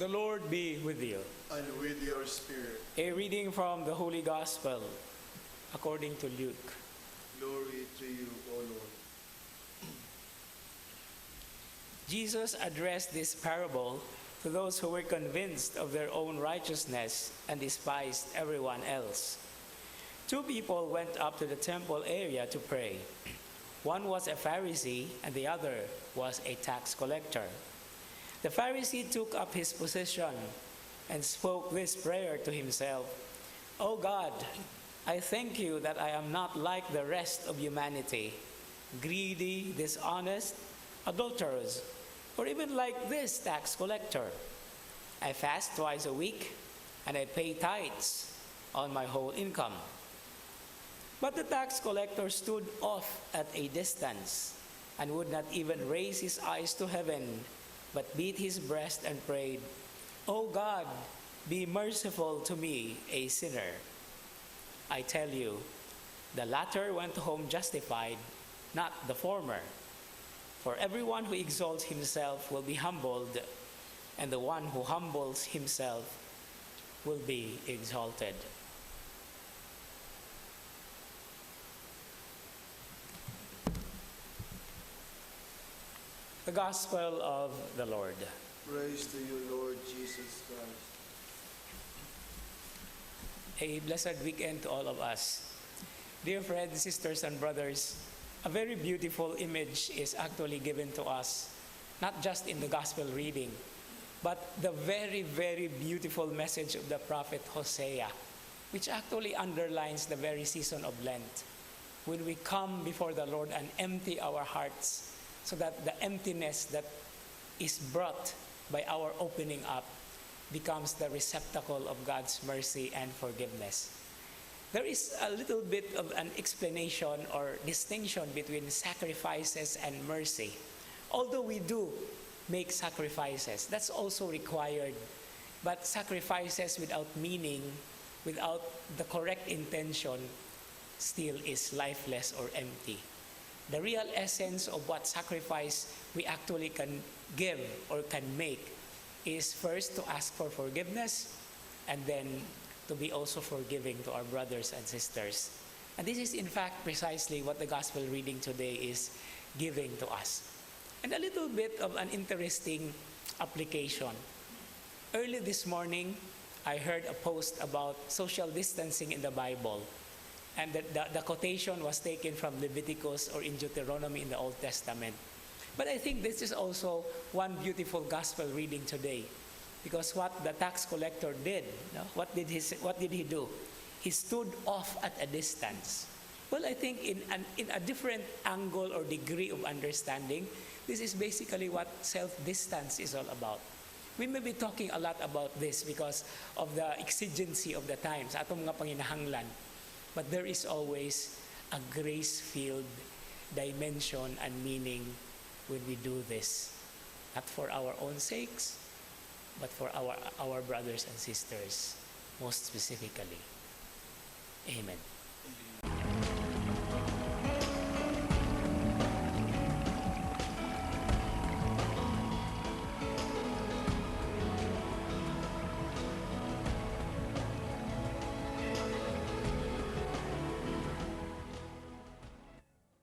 The Lord be with you. And with your spirit. A reading from the Holy Gospel according to Luke. Glory to you, O Lord. Jesus addressed this parable to those who were convinced of their own righteousness and despised everyone else. Two people went up to the temple area to pray. One was a Pharisee and the other was a tax collector. The Pharisee took up his position and spoke this prayer to himself: "O God, I thank you that I am not like the rest of humanity, greedy, dishonest, adulterous, or even like this tax collector. I fast twice a week and I pay tithes on my whole income." But the tax collector stood off at a distance and would not even raise his eyes to heaven, but beat his breast and prayed, "O God, be merciful to me, a sinner." I tell you, the latter went home justified, not the former. For everyone who exalts himself will be humbled, and the one who humbles himself will be exalted. The Gospel of the Lord. Praise to you, Lord Jesus Christ. A blessed weekend to all of us. Dear friends, sisters, and brothers, a very beautiful image is actually given to us, not just in the Gospel reading, but the very, very beautiful message of the prophet Hosea, which actually underlines the very season of Lent, when we come before the Lord and empty our hearts, so that the emptiness that is brought by our opening up becomes the receptacle of God's mercy and forgiveness. There is a little bit of an explanation or distinction between sacrifices and mercy. Although we do make sacrifices, that's also required. But sacrifices without meaning, without the correct intention, still is lifeless or empty. The real essence of what sacrifice we actually can give or can make is first to ask for forgiveness, and then to be also forgiving to our brothers and sisters. And this is in fact precisely what the Gospel reading today is giving to us. And a little bit of an interesting application. Early this morning, I heard a post about social distancing in the Bible. And the quotation was taken from Leviticus or in Deuteronomy in the Old Testament. But I think this is also one beautiful gospel reading today. Because what the tax collector did, what did he do? He stood off at a distance. Well, I think in a different angle or degree of understanding, this is basically what self-distance is all about. We may be talking a lot about this because of the exigency of the times, atong mga panginahanglan. But there is always a grace-filled dimension and meaning when we do this. Not for our own sakes, but for our brothers and sisters, most specifically. Amen.